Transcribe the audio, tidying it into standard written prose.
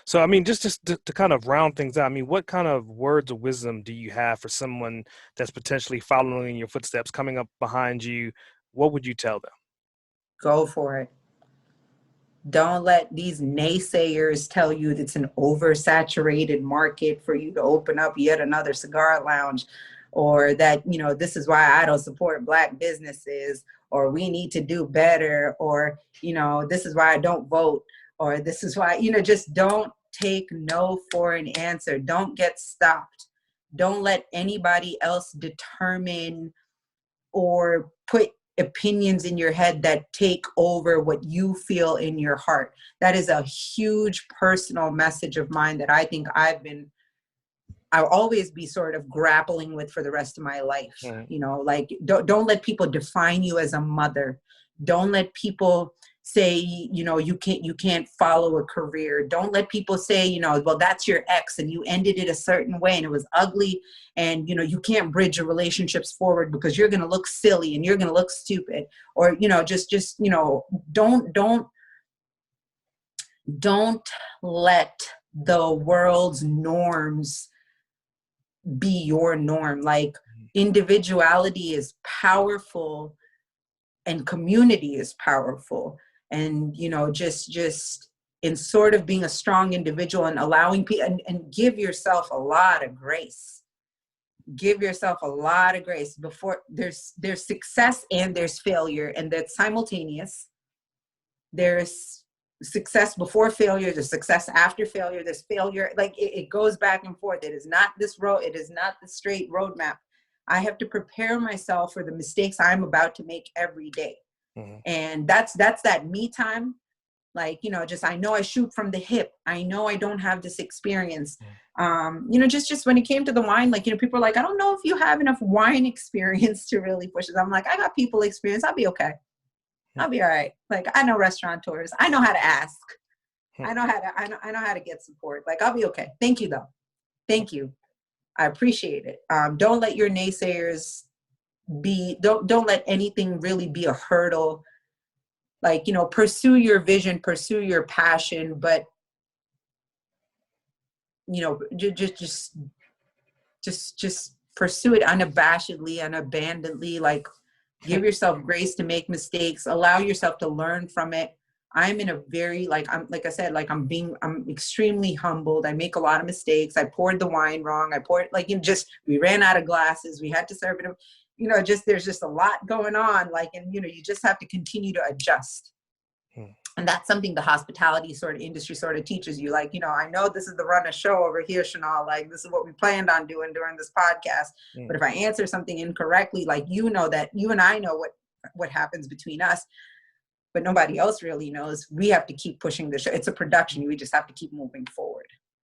So, I mean, just to kind of round things out, I mean, what kind of words of wisdom do you have for someone that's potentially following in your footsteps, coming up behind you? What would you tell them? Go for it. Don't let these naysayers tell you that it's an oversaturated market for you to open up yet another cigar lounge, or that, this is why I don't support Black businesses, or we need to do better, or, this is why I don't vote, or this is why, just don't take no for an answer. Don't get stopped. Don't let anybody else determine or put opinions in your head that take over what you feel in your heart. That is a huge personal message of mine that I think I'll always be sort of grappling with for the rest of my life. Right. Like don't let people define you as a mother. Don't let people say, you can't follow a career. Don't let people say, well, that's your ex and you ended it a certain way and it was ugly, and you can't bridge your relationships forward because you're going to look silly and you're going to look stupid, or just don't let the world's norms be your norm. Like, individuality is powerful and community is powerful, and just in sort of being a strong individual and allowing people, and give yourself a lot of grace. Give yourself a lot of grace. Before there's success and there's failure, and that's simultaneous. There's success before failure, there's success after failure, there's failure. Like it goes back and forth. It is not this road, it is not the straight roadmap. I have to prepare myself for the mistakes I'm about to make every day. Mm-hmm. And that's that me time. Like, just, I know I shoot from the hip. I know I don't have this experience. Just when it came to the wine, like, people are like, I don't know if you have enough wine experience to really push it. I'm like, I got people experience. I'll be okay. I'll be all right. Like, I know restaurateurs. I know how to ask. I know how to get support. Like, I'll be okay. Thank you though. Thank you. I appreciate it. Don't let your naysayers don't let anything really be a hurdle. Like, pursue your vision, pursue your passion, but just pursue it unabashedly, unabandonedly. Like, give yourself grace to make mistakes, allow yourself to learn from it. I'm in a very, I'm extremely humbled. I make a lot of mistakes. I poured the wine wrong. We ran out of glasses. We had to serve it. There's just a lot going on. You just have to continue to adjust. And that's something the hospitality sort of industry sort of teaches you. I know this is the run of show over here, Chanel. Like, this is what we planned on doing during this podcast. But if I answer something incorrectly, that you and I know what happens between us, but nobody else really knows. We have to keep pushing the show. It's a production. We just have to keep moving forward.